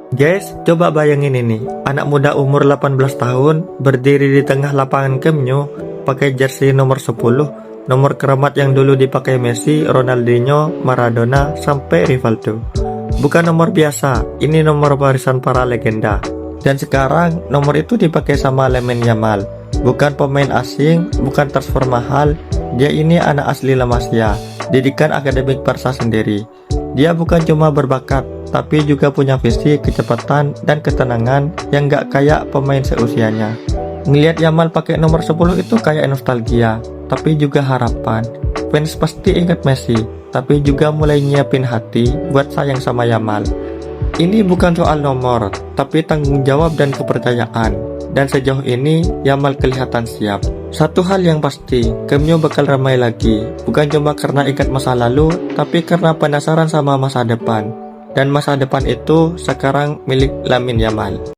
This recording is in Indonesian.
Guys, coba bayangin ini, anak muda umur 18 tahun berdiri di tengah lapangan Camp Nou, pakai jersey nomor 10, nomor keramat yang dulu dipakai Messi, Ronaldinho, Maradona, sampai Rivaldo. Bukan nomor biasa, ini nomor warisan para legenda. Dan sekarang nomor itu dipakai sama Lamine Yamal. Bukan pemain asing, bukan transfer mahal, dia ini anak asli La Masia, didikan akademik Barca sendiri. Dia bukan cuma berbakat, tapi juga punya visi, kecepatan, dan ketenangan yang gak kayak pemain seusianya. Ngelihat Yamal pakai nomor 10 itu kayak nostalgia, tapi juga harapan. Fans pasti ingat Messi, tapi juga mulai nyiapin hati buat sayang sama Yamal. Ini bukan soal nomor, tapi tanggung jawab dan kepercayaan. Dan sejauh ini, Yamal kelihatan siap. Satu hal yang pasti, Camp Nou bakal ramai lagi. Bukan cuma karena ingat masa lalu, tapi karena penasaran sama masa depan. Dan masa depan itu sekarang milik Lamine Yamal.